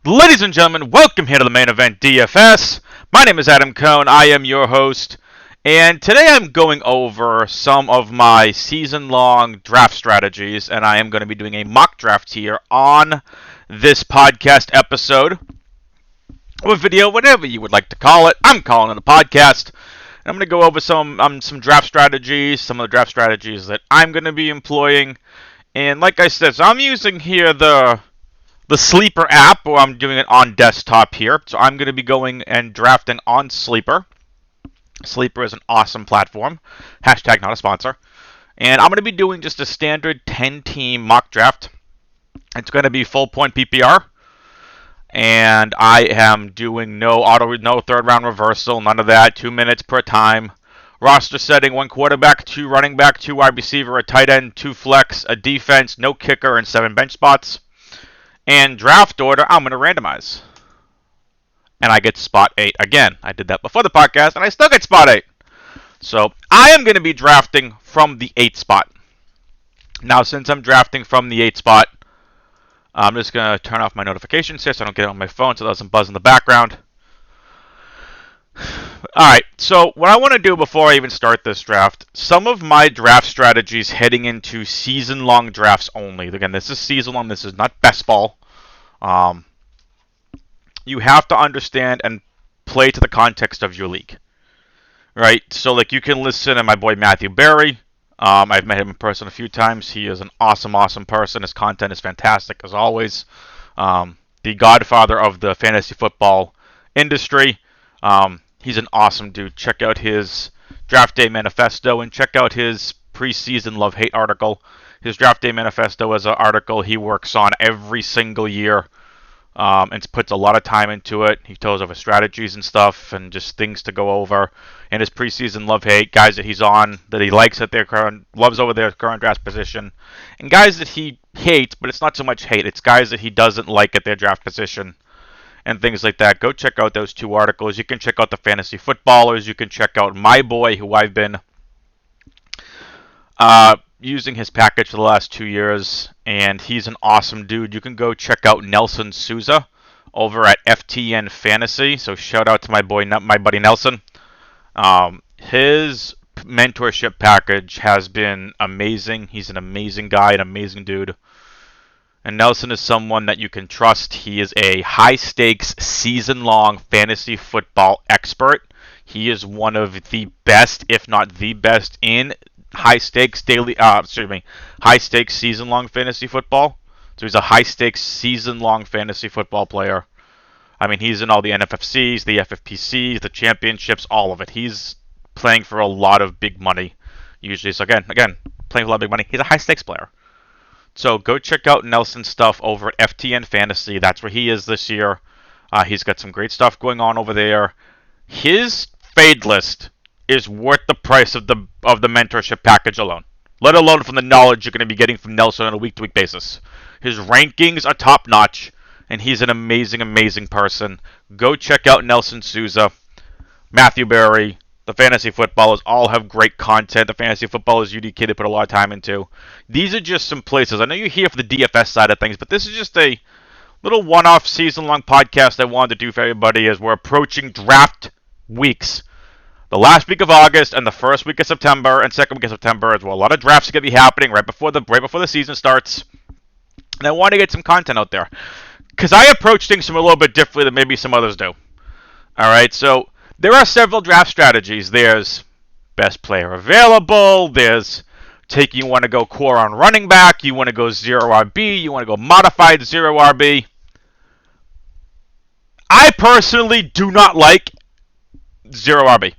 Ladies and gentlemen, welcome here to the main event DFS. My name is Adam Kohn. I am your host. And today I'm going over some of my season-long draft strategies, and I am going to be doing a mock draft here on this podcast episode, or video, whatever you would like to call it. I'm calling it a podcast. I'm going to go over some draft strategies, some of the draft strategies that I'm going to be employing. And like I said, so I'm using here the Sleeper app, or I'm doing it on desktop here. So I'm going to be going and drafting on Sleeper. Sleeper is an awesome platform. Hashtag not a sponsor. And I'm going to be doing just a standard 10-team mock draft. It's going to be full point PPR. And I am doing no third round reversal, none of that. 2 minutes per time. Roster setting: 1 quarterback, 2 running back, 2 wide receiver, a tight end, 2 flex, a defense, no kicker, and 7 bench spots. And draft order, I'm going to randomize. And I get spot 8 again. I did that before the podcast, and I still get spot 8. So I am going to be drafting from the 8th spot. Now, since I'm drafting from the 8th spot, I'm just going to turn off my notifications here so I don't get it on my phone so it doesn't buzz in the background. Alright, so what I want to do before I even start this draft, some of my draft strategies heading into season-long drafts only. Again, this is season-long, this is not best ball. You have to understand and play to the context of your league. Right? So, like, you can listen to my boy Matthew Berry. I've met him in person a few times. He is an awesome person. His content is fantastic, as always. The godfather of the fantasy football industry. He's an awesome dude. Check out his draft day manifesto and check out his preseason love-hate article. His draft day manifesto is an article he works on every single year and puts a lot of time into it. He tells over strategies and stuff and just things to go over. And his preseason love-hate, guys that he's on, that he likes at their current, loves over their current draft position, and guys that he hates, but it's not so much hate. It's guys that he doesn't like at their draft position. And things like that. Go check out those 2 articles. You can check out the fantasy footballers. You can check out my boy, who I've been using his package for the last 2 years, and he's an awesome dude. You can go check out Nelson Souza over at FTN Fantasy. So shout out to my buddy Nelson. His mentorship package has been amazing. He's an amazing guy, an amazing dude. And Nelson is someone that you can trust. He is a high-stakes, season-long fantasy football expert. He is one of the best, if not the best, in high-stakes season-long fantasy football. So he's a high-stakes, season-long fantasy football player. I mean, he's in all the NFFCs, the FFPCs, the championships, all of it. He's playing for a lot of big money, usually. So again, playing for a lot of big money. He's a high-stakes player. So go check out Nelson's stuff over at FTN Fantasy. That's where he is this year. He's got some great stuff going on over there. His fade list is worth the price of the mentorship package alone. Let alone from the knowledge you're going to be getting from Nelson on a week-to-week basis. His rankings are top-notch, and he's an amazing person. Go check out Nelson Souza, Matthew Berry. The fantasy footballers all have great content. The fantasy footballers UD Kid put a lot of time into. These are just some places. I know you're here for the DFS side of things, but this is just a little one-off season-long podcast I wanted to do for everybody as we're approaching draft weeks. The last week of August and the first week of September and second week of September as well. A lot of drafts are going to be happening right before the season starts. And I want to get some content out there. Because I approach things from a little bit differently than maybe some others do. Alright, so there are several draft strategies. There's best player available. There's you want to go core on running back. You want to go 0 RB. You want to go modified 0 RB. I personally do not like 0 RB.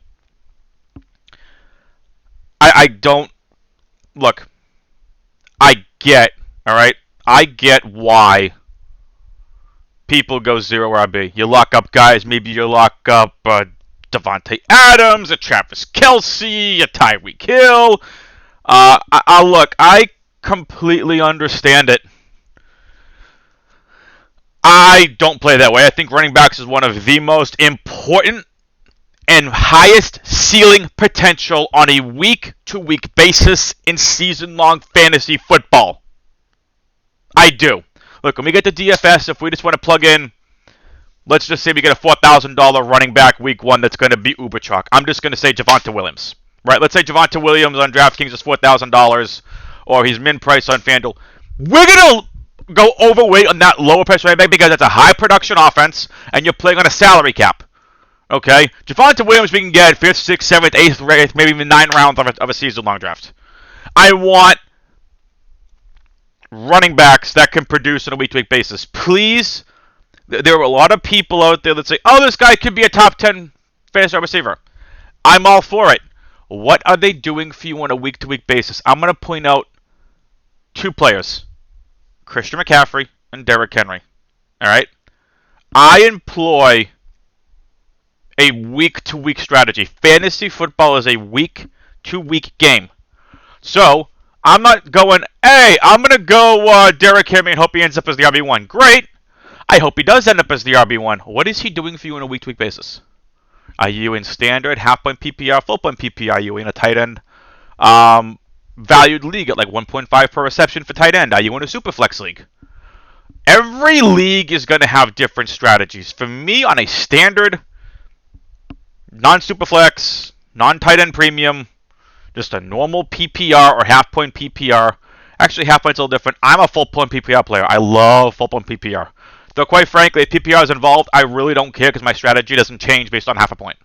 I don't... Look, I get, alright? I get why people go 0 RB. You lock up guys, maybe you lock up Devontae Adams, a Travis Kelce, a Tyreek Hill. Look, I completely understand it. I don't play that way. I think running backs is one of the most important and highest ceiling potential on a week-to-week basis in season-long fantasy football. I do. Look, when we get to DFS, if we just want to plug in Let's just say we get a $4,000 running back week 1 that's going to be uber chalk. I'm just going to say Javonte Williams. Right? Let's say Javonte Williams on DraftKings is $4,000, or he's min price on FanDuel. We're going to go overweight on that lower price running back because it's a high production offense, and you're playing on a salary cap. Okay? Javonte Williams we can get 5th, 6th, 7th, 8th, maybe even 9 rounds of a season-long draft. I want running backs that can produce on a week-to-week basis. Please, there are a lot of people out there that say, oh, this guy could be a top 10 fantasy receiver. I'm all for it. What are they doing for you on a week-to-week basis? I'm going to point out 2 players, Christian McCaffrey and Derrick Henry. All right? I employ a week-to-week strategy. Fantasy football is a week-to-week game. So, I'm not going, hey, I'm going to go Derrick Henry and hope he ends up as the RB1. Great. I hope he does end up as the RB1. What is he doing for you on a week-to-week basis? Are you in standard, half-point PPR, full-point PPR? Are you in a tight end valued league at like 1.5 per reception for tight end? Are you in a Superflex league? Every league is going to have different strategies. For me, on a standard, non-Superflex, non-tight end premium, just a normal PPR or half-point PPR. Actually, half-point's a little different. I'm a full-point PPR player. I love full-point PPR. Though, quite frankly, if PPR is involved, I really don't care because my strategy doesn't change based on half a point.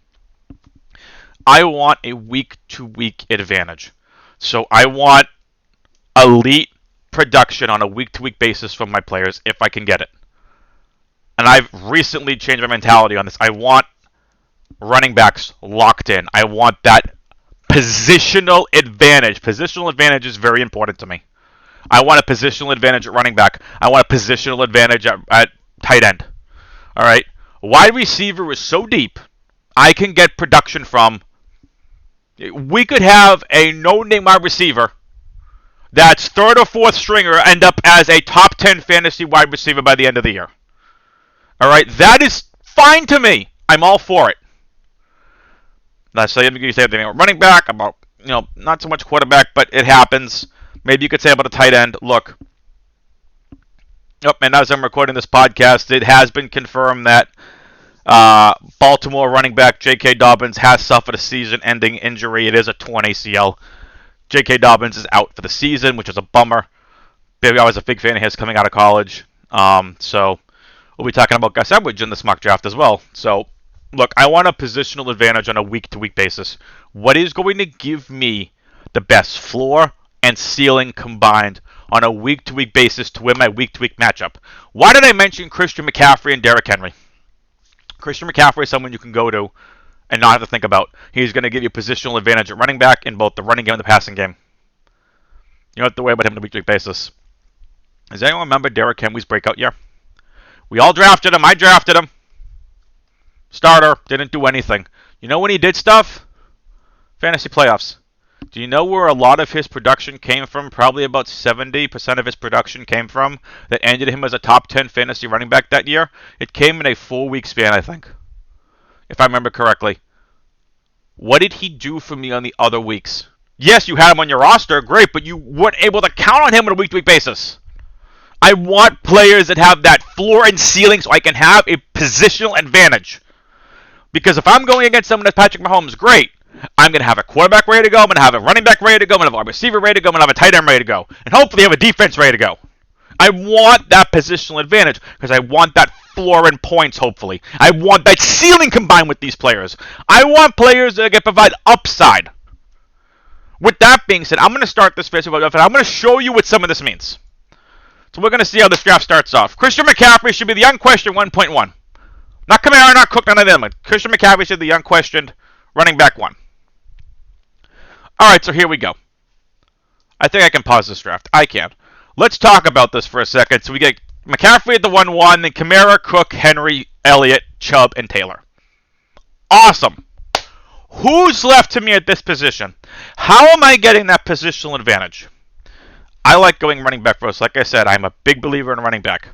I want a week-to-week advantage. So I want elite production on a week-to-week basis from my players if I can get it. And I've recently changed my mentality on this. I want running backs locked in. I want that positional advantage. Positional advantage is very important to me. I want a positional advantage at running back. I want a positional advantage at tight end. All right? Wide receiver is so deep, I can get production from. We could have a no-name wide receiver that's 3rd or 4th stringer end up as a top 10 fantasy wide receiver by the end of the year. All right? That is fine to me. I'm all for it. Let's say you say anything about running back, about, not so much quarterback, but it happens. Maybe you could say about a tight end. Look. And as I'm recording this podcast, it has been confirmed that Baltimore running back J.K. Dobbins has suffered a season-ending injury. It is a torn ACL. J.K. Dobbins is out for the season, which is a bummer. Baby, I was a big fan of his coming out of college. So we'll be talking about Gus Edwards in this mock draft as well. So, look, I want a positional advantage on a week-to-week basis. What is going to give me the best floor and ceiling combined on a week-to-week basis to win my week-to-week matchup? Why did I mention Christian McCaffrey and Derrick Henry? Christian McCaffrey is someone you can go to and not have to think about. He's going to give you positional advantage at running back in both the running game and the passing game. You don't have to worry about him on a week-to-week basis. Does anyone remember Derrick Henry's breakout year? We all drafted him. I drafted him. Starter. Didn't do anything. You know when he did stuff? Fantasy playoffs. Do you know where a lot of his production came from? Probably about 70% of his production came from that ended him as a top 10 fantasy running back that year. It came in a 4-week span, I think, if I remember correctly. What did he do for me on the other weeks? Yes, you had him on your roster, great, but you weren't able to count on him on a week-to-week basis. I want players that have that floor and ceiling so I can have a positional advantage. Because if I'm going against someone that's Patrick Mahomes, great. I'm going to have a quarterback ready to go. I'm going to have a running back ready to go. I'm going to have a receiver ready to go. I'm going to have a tight end ready to go. And hopefully have a defense ready to go. I want that positional advantage because I want that floor and points, hopefully. I want that ceiling combined with these players. I want players that can provide upside. With that being said, I'm going to start this fantasy football draft, and I'm going to show you what some of this means. So we're going to see how this draft starts off. Christian McCaffrey should be the unquestioned 1.1. Not Kamara, not Cook, none of them. Christian McCaffrey should be the unquestioned running back 1. All right, so here we go. I think I can pause this draft. I can. Let's talk about this for a second. So we get McCaffrey at the 1-1, then Kamara, Cook, Henry, Elliott, Chubb, and Taylor. Awesome. Who's left to me at this position? How am I getting that positional advantage? I like going running back first. Like I said, I'm a big believer in running back.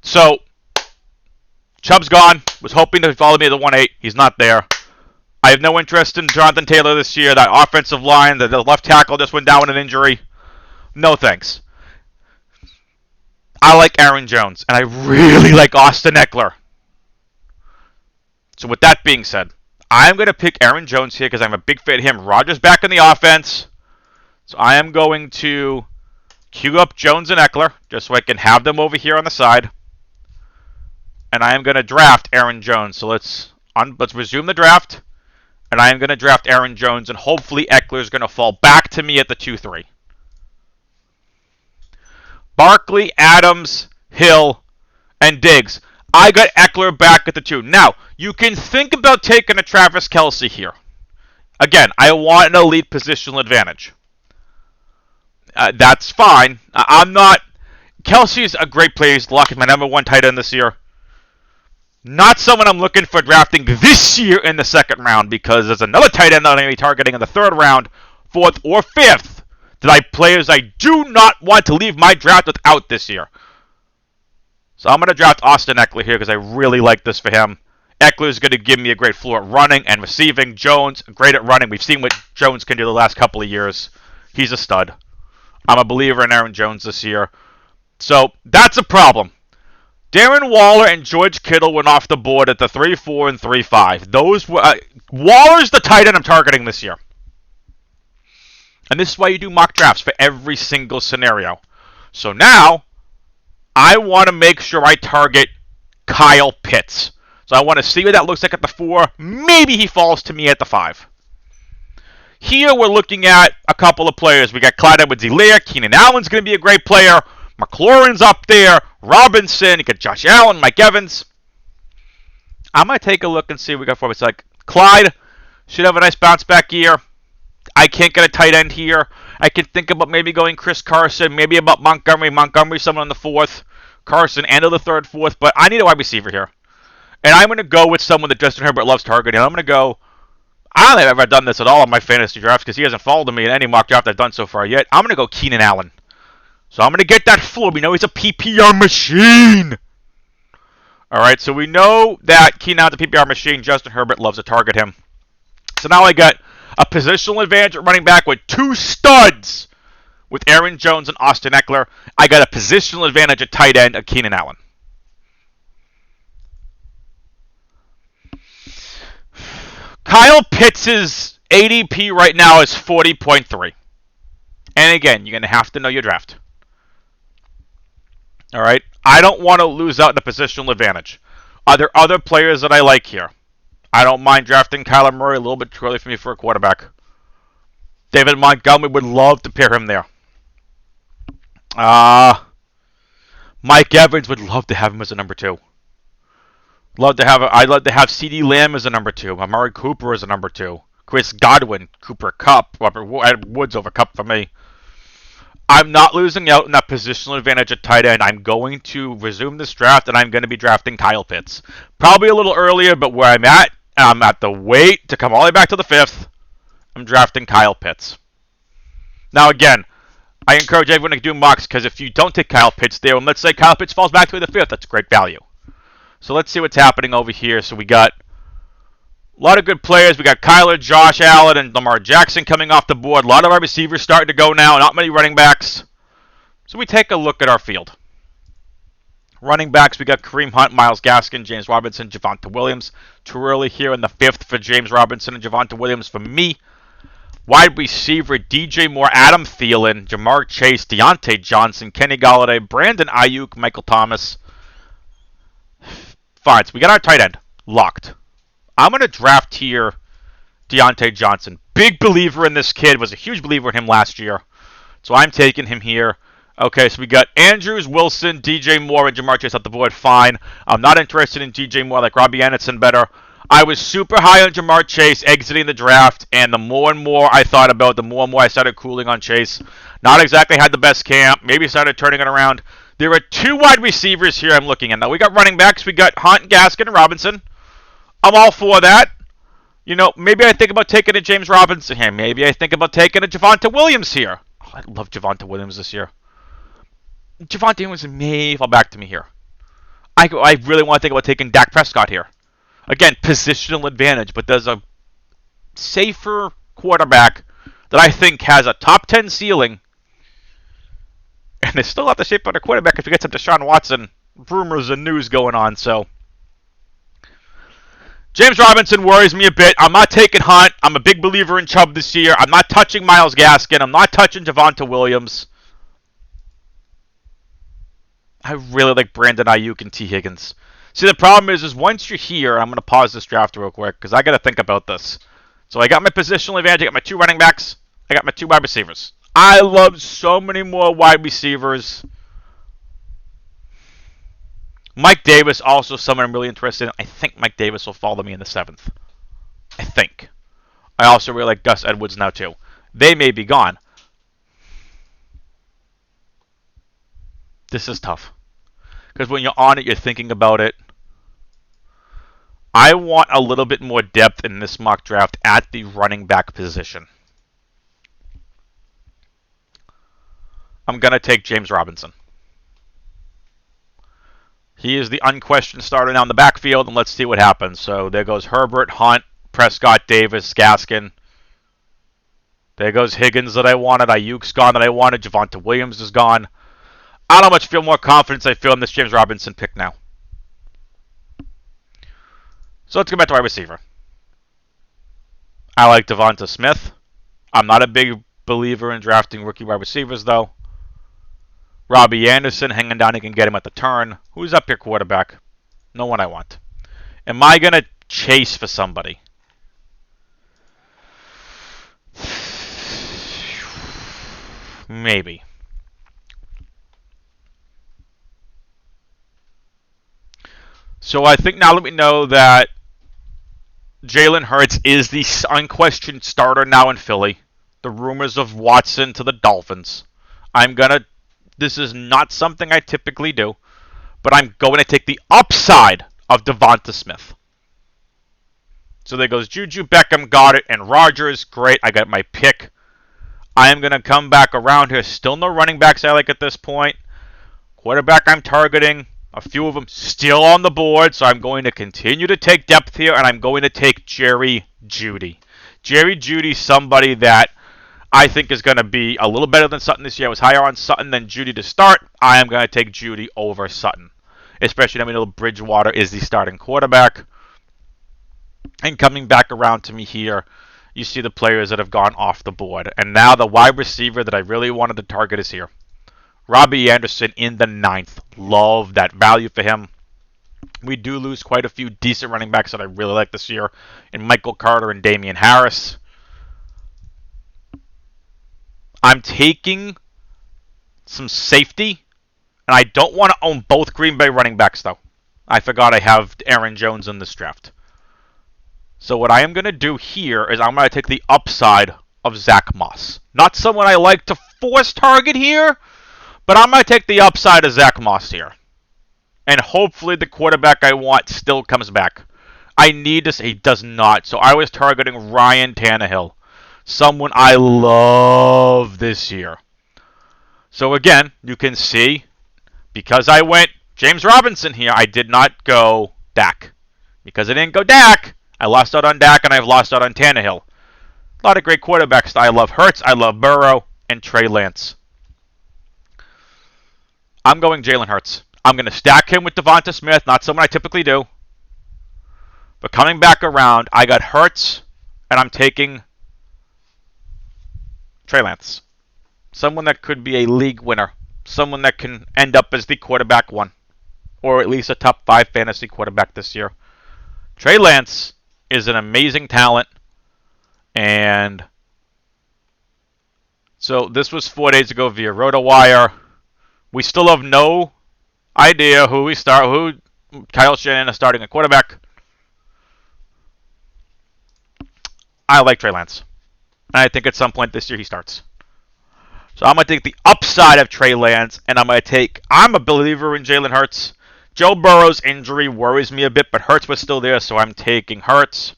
So, Chubb's gone. Was hoping to follow me at the 1-8. He's not there. I have no interest in Jonathan Taylor this year. That offensive line, the left tackle just went down with an injury. No thanks. I like Aaron Jones, and I really like Austin Eckler. So with that being said, I'm going to pick Aaron Jones here because I'm a big fan of him. Rodgers back in the offense. So I am going to queue up Jones and Eckler just so I can have them over here on the side. And I am going to draft Aaron Jones. So let's resume the draft. And I am going to draft Aaron Jones, and hopefully Eckler is going to fall back to me at the 2-3. Barkley, Adams, Hill, and Diggs. I got Eckler back at the 2. Now, you can think about taking a Travis Kelce here. Again, I want an elite positional advantage. That's fine. I'm not... Kelce's a great player. He's locking my number 1 tight end this year. Not someone I'm looking for drafting this year in the second round, because there's another tight end that I'm going to be targeting in the third round, 4th, or 5th, players I do not want to leave my draft without this year. So I'm going to draft Austin Eckler here because I really like this for him. Eckler is going to give me a great floor at running and receiving. Jones, great at running. We've seen what Jones can do the last couple of years. He's a stud. I'm a believer in Aaron Jones this year. So that's a problem. Darren Waller and George Kittle went off the board at the 3-4 and 3-5. Those were Waller's the tight end I'm targeting this year. And this is why you do mock drafts for every single scenario. So now, I want to make sure I target Kyle Pitts. So I want to see what that looks like at the 4. Maybe he falls to me at the 5. Here we're looking at a couple of players. We got Clyde Edwards-Helaire. Keenan Allen's going to be a great player. McLaurin's up there. Robinson. You got Josh Allen, Mike Evans. I'm going to take a look and see what we got for us. Like, Clyde should have a nice bounce back year. I can't get a tight end here. I can think about maybe going Chris Carson, maybe about Montgomery. Montgomery, someone on the 4th. Carson, end of the 3rd, 4th. But I need a wide receiver here. And I'm going to go with someone that Justin Herbert loves targeting. I'm going to go... I don't think I've ever done this at all in my fantasy drafts because he hasn't followed me in any mock draft I've done so far yet. I'm going to go Keenan Allen. So I'm going to get that floor. We know he's a PPR machine. All right, so we know that Keenan Allen's a PPR machine. Justin Herbert loves to target him. So now I got a positional advantage at running back with 2 studs with Aaron Jones and Austin Eckler. I got a positional advantage at tight end of Keenan Allen. Kyle Pitts' ADP right now is 40.3. And again, you're going to have to know your draft. All right? I don't want to lose out in a positional advantage. Are there other players that I like here? I don't mind drafting Kyler Murray, a little bit too early for me for a quarterback. David Montgomery, would love to pair him there. Mike Evans, would love to have him as a number 2. I'd love to have CeeDee Lamb as a number 2. Amari Cooper as a number 2. Chris Godwin, Cooper Kupp, Woods over Kupp for me. I'm not losing out in that positional advantage at tight end. I'm going to resume this draft, and I'm going to be drafting Kyle Pitts. Probably a little earlier, but where I'm at the wait to come all the way back to the 5th. I'm drafting Kyle Pitts. Now again, I encourage everyone to do mocks, because if you don't take Kyle Pitts there, and let's say Kyle Pitts falls back to the 5th, that's great value. So let's see what's happening over here. So we got a lot of good players. We got Kyler, Josh Allen, and Lamar Jackson coming off the board. A lot of our receivers starting to go now. Not many running backs. So we take a look at our field. Running backs, we got Kareem Hunt, Myles Gaskin, James Robinson, Javonte Williams. Too early here in the 5th for James Robinson and Javonte Williams for me. Wide receiver, DJ Moore, Adam Thielen, Jamar Chase, Deontay Johnson, Kenny Golladay, Brandon Ayuk, Michael Thomas. Fine, so we got our tight end locked. I'm going to draft here Deontay Johnson. Big believer in this kid. Was a huge believer in him last year. So I'm taking him here. Okay, so we got Andrews, Wilson, DJ Moore, and Jamar Chase at the board. Fine. I'm not interested in DJ Moore. I like Robbie Anderson better. I was super high on Jamar Chase exiting the draft, and the more and more I thought about it, the more and more I started cooling on Chase. Not exactly had the best camp. Maybe started turning it around. There are 2 wide receivers here I'm looking at. Now, we got running backs. We got Hunt, Gaskin, and Robinson. I'm all for that. You know, maybe I think about taking a James Robinson here. Maybe I think about taking a Javonte Williams here. Oh, I love Javonte Williams this year. Javonte Williams may fall back to me here. I really want to think about taking Dak Prescott here. Again, positional advantage, but there's a safer quarterback that I think has a top 10 ceiling. And they still have to shape out a quarterback if you get some Deshaun Watson rumors and news going on. So James Robinson worries me a bit. I'm not taking Hunt. I'm a big believer in Chubb this year. I'm not touching Myles Gaskin. I'm not touching Javonte Williams. I really like Brandon Ayuk and T. Higgins. See, the problem is once you're here, I'm going to pause this draft real quick because I got to think about this. So I got my positional advantage. I got my 2 running backs. I got my 2 wide receivers. I love so many more wide receivers. Mike Davis, also someone I'm really interested in. I think Mike Davis will follow me in the 7th. I think. I also really like Gus Edwards now, too. They may be gone. This is tough. Because when you're on it, you're thinking about it. I want a little bit more depth in this mock draft at the running back position. I'm going to take James Robinson. He is the unquestioned starter now in the backfield, and let's see what happens. So there goes Herbert, Hunt, Prescott, Davis, Gaskin. There goes Higgins that I wanted. Ayuk's gone that I wanted. Javonte Williams is gone. I don't much feel more confidence I feel in this James Robinson pick now. So let's go back to wide receiver. I like Devonta Smith. I'm not a big believer in drafting rookie wide receivers, though. Robbie Anderson, hanging down, you can get him at the turn. Who's up here quarterback? No one I want. Am I going to chase for somebody? Maybe. So I think now that we know that Jalen Hurts is the unquestioned starter now in Philly. The rumors of Watson to the Dolphins. This is not something I typically do, but I'm going to take the upside of Devonta Smith. So there goes Juju, Beckham, got it, and Rodgers. Great, I got my pick. I am going to come back around here. Still no running backs I like at this point. Quarterback I'm targeting. A few of them still on the board, so I'm going to continue to take depth here, and I'm going to take Jerry Jeudy. Jerry Jeudy, somebody that I think is going to be a little better than Sutton this year. I was higher on Sutton than Jeudy to start. I am going to take Jeudy over Sutton, especially now we know Bridgewater is the starting quarterback. And coming back around to me here, you see the players that have gone off the board. And now the wide receiver that I really wanted to target is here. Robbie Anderson in the 9th. Love that value for him. We do lose quite a few decent running backs that I really like this year in Michael Carter and Damian Harris. I'm taking some safety, and I don't want to own both Green Bay running backs, though. I forgot I have Aaron Jones in this draft. So what I am going to do here is I'm going to take the upside of Zach Moss. Not someone I like to force target here, but I'm going to take the upside of Zach Moss here. And hopefully the quarterback I want still comes back. I need to say he does not. So I was targeting Ryan Tannehill. Someone I love this year. So again, you can see, because I went James Robinson here, I did not go Dak. Because I didn't go Dak, I lost out on Dak and I've lost out on Tannehill. A lot of great quarterbacks. I love Hurts, I love Burrow, and Trey Lance. I'm going Jalen Hurts. I'm going to stack him with Devonta Smith, not someone I typically do. But coming back around, I got Hurts, and I'm taking Trey Lance. Someone that could be a league winner. Someone that can end up as the quarterback 1. Or at least a top 5 fantasy quarterback this year. Trey Lance is an amazing talent. And so this was 4 days ago via RotoWire. We still have no idea who Kyle Shanahan is starting a quarterback. I like Trey Lance. And I think at some point this year he starts. So I'm going to take the upside of Trey Lance, and I'm a believer in Jalen Hurts. Joe Burrow's injury worries me a bit, but Hurts was still there, so I'm taking Hurts.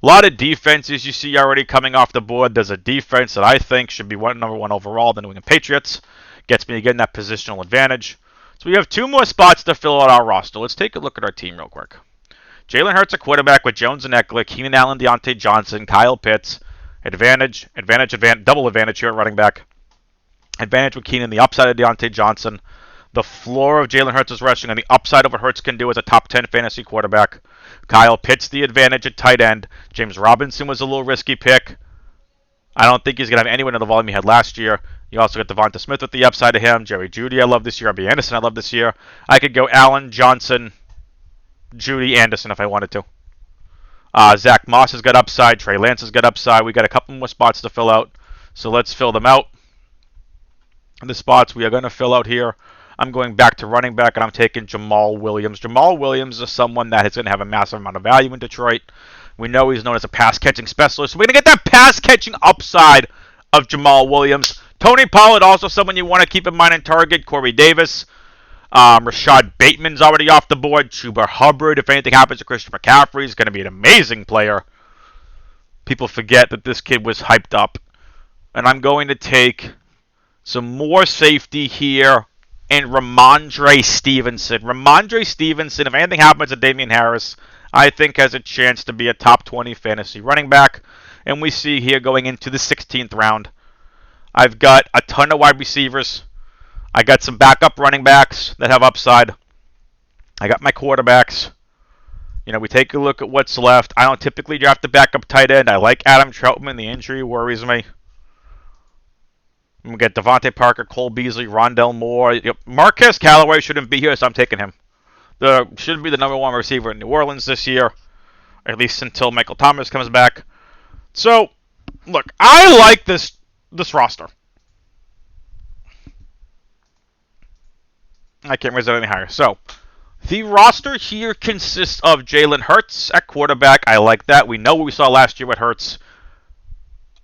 A lot of defenses you see already coming off the board. There's a defense that I think should be number 1 overall, the New England Patriots. Gets me again that positional advantage. So we have 2 more spots to fill out our roster. Let's take a look at our team real quick. Jalen Hurts a quarterback with Jones and Eckler, Keenan Allen, Deontay Johnson, Kyle Pitts. Advantage, double advantage here at running back. Advantage with Keenan, the upside of Deontay Johnson. The floor of Jalen Hurts is rushing, and the upside of what Hurts can do as a top 10 fantasy quarterback. Kyle Pitts the advantage at tight end. James Robinson was a little risky pick. I don't think he's going to have anyone in the volume he had last year. You also got Devonta Smith with the upside of him. Jerry Jeudy I love this year. Robbie Anderson I love this year. I could go Allen, Johnson, Jeudy, Anderson if I wanted to. Zach Moss has got upside. Trey Lance has got upside. We got a couple more spots to fill out. So let's fill them out. The spots we are going to fill out here. I'm going back to running back, and I'm taking Jamal Williams. Jamal Williams is someone that is going to have a massive amount of value in Detroit. We know he's known as a pass-catching specialist. So we're going to get that pass-catching upside of Jamal Williams. Tony Pollard, also someone you want to keep in mind in target. Corey Davis. Rashad Bateman's already off the board. Chuba Hubbard, if anything happens to Christian McCaffrey, is going to be an amazing player. People forget that this kid was hyped up. And I'm going to take some more safety here and Ramondre Stevenson. Ramondre Stevenson, if anything happens to Damian Harris, I think has a chance to be a top 20 fantasy running back. And we see here going into the 16th round, I've got a ton of wide receivers. I got some backup running backs that have upside. I got my quarterbacks. You know, we take a look at what's left. I don't typically draft the backup tight end. I like Adam Troutman. The injury worries me. We get Devontae Parker, Cole Beasley, Rondell Moore. Marquez Callaway shouldn't be here, so I'm taking him. Should be the number one receiver in New Orleans this year, at least until Michael Thomas comes back. So, look, I like this roster. I can't raise it any higher. So, the roster here consists of Jalen Hurts at quarterback. I like that. We know what we saw last year with Hurts.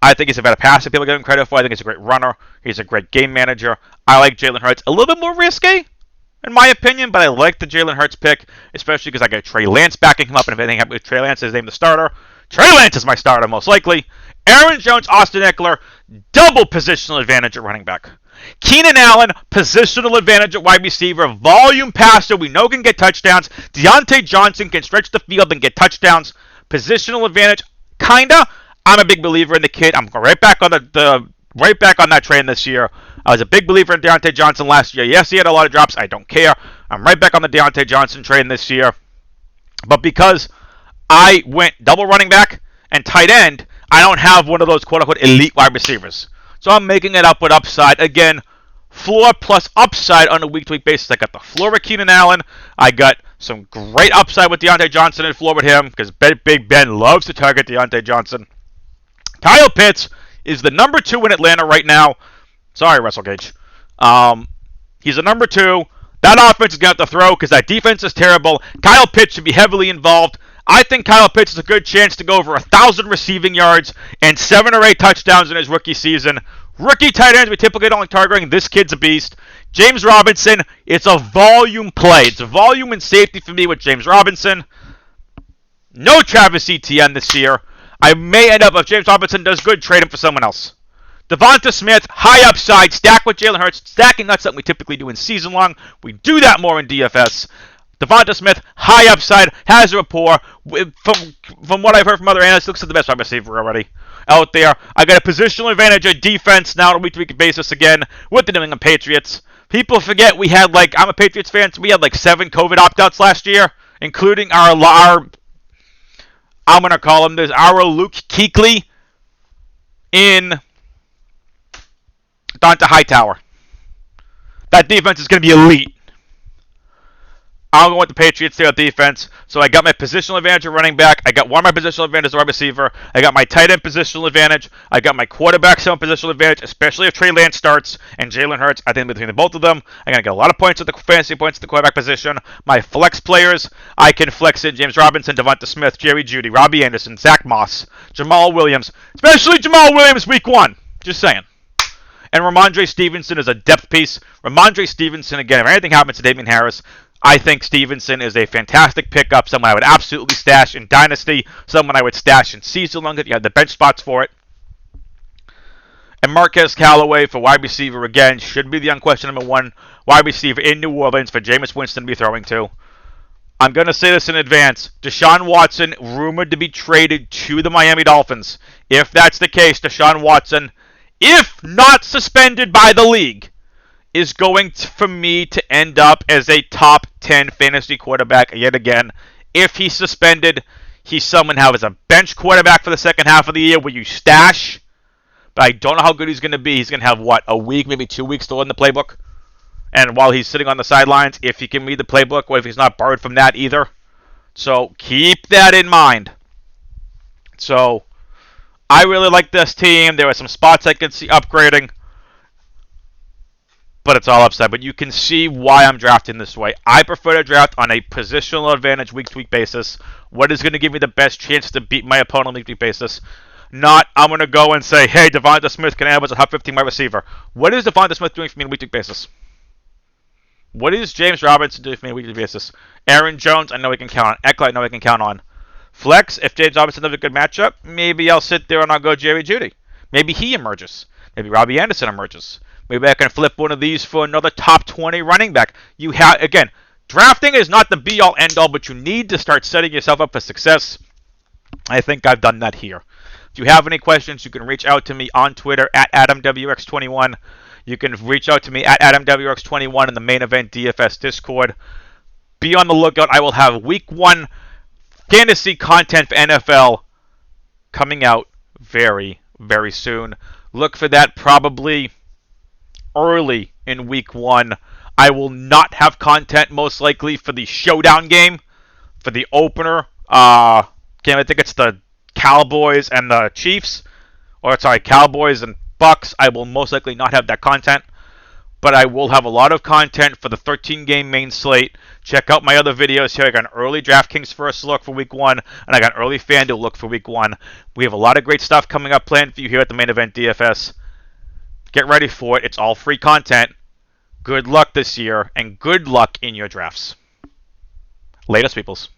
I think he's a better passer people give him credit for. I think he's a great runner. He's a great game manager. I like Jalen Hurts. A little bit more risky, in my opinion, but I like the Jalen Hurts pick, especially because I got Trey Lance backing him up, and if anything happens with Trey Lance, is named the starter. Trey Lance is my starter, most likely. Aaron Jones, Austin Eckler, double positional advantage at running back. Keenan Allen, positional advantage at wide receiver. Volume passer, we know can get touchdowns. Deontay Johnson can stretch the field and get touchdowns. Positional advantage, kinda. I'm a big believer in the kid. I'm right back on right back on that train this year. I was a big believer in Deontay Johnson last year. Yes, he had a lot of drops. I don't care. I'm right back on the Deontay Johnson train this year. But because I went double running back and tight end, I don't have one of those quote-unquote elite wide receivers. So I'm making it up with upside. Again, floor plus upside on a week-to-week basis. I got the floor with Keenan Allen. I got some great upside with Deontay Johnson and floor with him because Big Ben loves to target Deontay Johnson. Kyle Pitts is the number 2 in Atlanta right now. Sorry, Russell Gage. He's the number 2. That offense is going to have to throw because that defense is terrible. Kyle Pitts should be heavily involved. I think Kyle Pitts has a good chance to go over 1,000 receiving yards and 7 or 8 touchdowns in his rookie season. Rookie tight ends, we typically don't like targeting. This kid's a beast. James Robinson, it's a volume play. It's a volume and safety for me with James Robinson. No Travis Etienne this year. I may end up, if James Robinson does good, trade him for someone else. Devonta Smith, high upside, stack with Jalen Hurts. Stacking, not something we typically do in season long. We do that more in DFS. Devonta Smith, high upside, has a rapport. From what I've heard from other analysts, looks like the best wide receiver already out there. I got a positional advantage at defense now on a week-to-week basis again with the New England Patriots. People forget we had, I'm a Patriots fan, so we had 7 COVID opt-outs last year, including our I'm going to call him this, our Luke Kuechly in Donta Hightower. That defense is going to be elite. I'm going with the Patriots there at defense. So I got my positional advantage at running back. I got one of my positional advantage at wide receiver. I got my tight end positional advantage. I got my quarterback some positional advantage, especially if Trey Lance starts and Jalen Hurts. I think between the both of them, I'm going to get a lot of points at the fantasy points at the quarterback position. My flex players, I can flex in James Robinson, Devonta Smith, Jerry Jeudy, Robbie Anderson, Zach Moss, Jamal Williams, especially Jamal Williams week 1. Just saying. And Ramondre Stevenson is a depth piece. Ramondre Stevenson, again, if anything happens to Damian Harris, I think Stevenson is a fantastic pickup, someone I would absolutely stash in Dynasty, someone I would stash in season long. You have the bench spots for it. And Marquez Callaway for wide receiver, again, should be the unquestioned number 1 wide receiver in New Orleans for Jameis Winston to be throwing to. I'm going to say this in advance. Deshaun Watson, rumored to be traded to the Miami Dolphins. If that's the case, Deshaun Watson, if not suspended by the league, is going for me to end up as a top 10 fantasy quarterback yet again. If he's suspended, he's someone who has a bench quarterback for the second half of the year where you stash. But I don't know how good he's going to be. He's going to have, what, a week, maybe 2 weeks to learn the playbook? And while he's sitting on the sidelines, if he can read the playbook, what if he's not borrowed from that either? So keep that in mind. So I really like this team. There are some spots I can see upgrading, but it's all upside. But you can see why I'm drafting this way. I prefer to draft on a positional advantage week-to-week basis. What is going to give me the best chance to beat my opponent on a week-to-week basis? Not, I'm going to go and say, hey, Devonta Smith can have as a top 15 wide receiver. What is Devonta Smith doing for me on a week-to-week basis? What is James Robinson doing for me on a weekly basis? Aaron Jones, I know we can count on. Eckler, I know we can count on. Flex, if James Robinson has a good matchup, maybe I'll sit there and I'll go Jerry Jeudy. Maybe he emerges. Maybe Robbie Anderson emerges. Maybe I can flip one of these for another top 20 running back. You have, again, drafting is not the be-all, end-all, but you need to start setting yourself up for success. I think I've done that here. If you have any questions, you can reach out to me on Twitter at AdamWX21. You can reach out to me at AdamWX21 in the Main Event DFS Discord. Be on the lookout. I will have Week 1 fantasy content for NFL coming out very, very soon. Look for that probably early in Week 1. I will not have content most likely for the showdown game, for the opener game. I think it's the Cowboys and the Chiefs. Or, sorry, Cowboys and Bucks. I will most likely not have that content, but I will have a lot of content for the 13-game main slate. Check out my other videos here. I got an early DraftKings first look for Week 1, and I got an early FanDuel look for Week 1. We have a lot of great stuff coming up planned for you here at the Main Event DFS. Get ready for it. It's all free content. Good luck this year, and good luck in your drafts. Latest, peoples.